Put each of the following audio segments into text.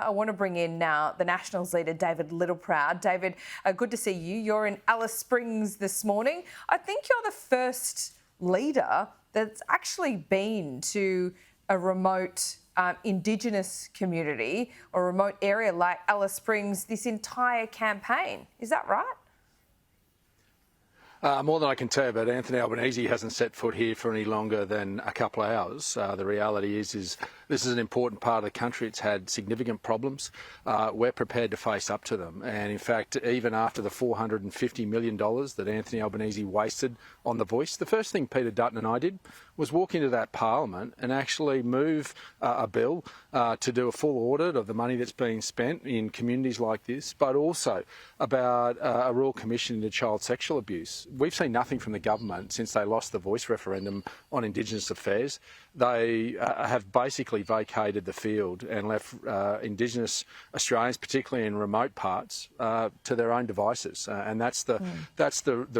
I want to bring in now the Nationals leader, David Littleproud. David, good to see you. You're in Alice Springs this morning. I think you're the first leader that's actually been to a remote Indigenous community or remote area like Alice Springs this entire campaign. Is that right? More than I can tell you, but Anthony Albanese hasn't set foot here for any longer than a couple of hours. The reality is this is an important part of the country. It's had significant problems. We're prepared to face up to them. And in fact, even after the $450 million that Anthony Albanese wasted on The Voice, the first thing Peter Dutton and I did was walk into that parliament and actually move a bill to do a full audit of the money that's being spent in communities like this, but also about a Royal Commission into child sexual abuse. We've seen nothing from the government since they lost the Voice referendum on Indigenous affairs. They have basically vacated the field and left Indigenous Australians, particularly in remote parts, to their own devices, and that's the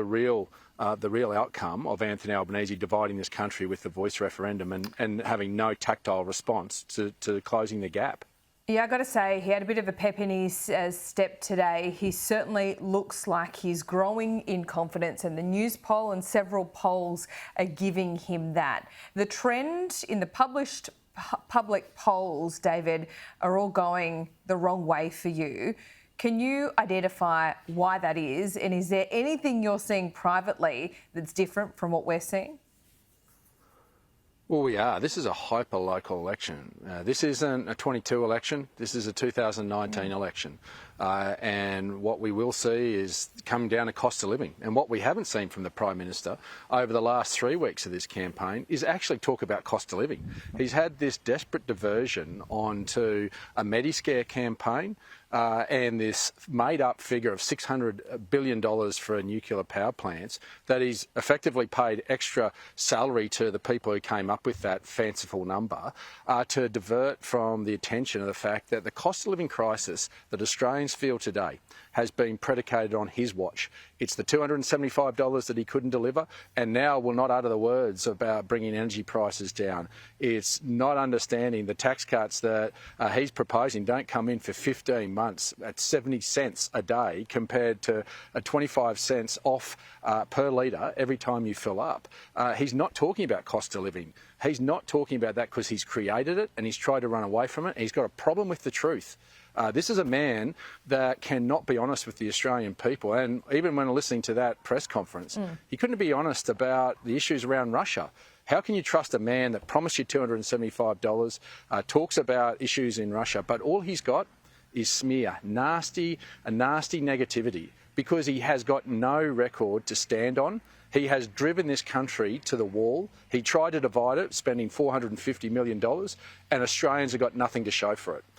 real outcome of Anthony Albanese dividing this country with the Voice referendum and having no tactile response to closing the gap. Yeah, I've got to say, he had a bit of a pep in his step today. He certainly looks like he's growing in confidence, and the news poll and several polls are giving him that. The trend in the published public polls, David, are all going the wrong way for you. Can you identify why that is, and is there anything you're seeing privately that's different from what we're seeing? Well, we are. This is a hyper-local election. This isn't a 22 election. This is a 2019 election. And what we will see is coming down to cost of living. And what we haven't seen from the Prime Minister over the last 3 weeks of this campaign is actually talk about cost of living. He's had this desperate diversion onto a Mediscare campaign and this made-up figure of $600 billion for nuclear power plants that he's effectively paid extra salary to the people who came up with that fanciful number to divert from the attention of the fact that the cost of living crisis that Australians feel today has been predicated on his watch. It's the $275 that he couldn't deliver, and now will not utter the words about bringing energy prices down. It's not understanding the tax cuts that he's proposing don't come in for 15 months at 70 cents a day compared to 25 cents off per litre every time you fill up. He's not talking about cost of living. He's not talking about that because he's created it and he's tried to run away from it. He's got a problem with the truth. This is a man that cannot be honest with the Australian people. And even when listening to that press conference, he couldn't be honest about the issues around Russia. How can you trust a man that promised you $275, talks about issues in Russia, but all he's got is smear, nasty negativity, because he has got no record to stand on. He has driven this country to the wall. He tried to divide it, spending $450 million, and Australians have got nothing to show for it.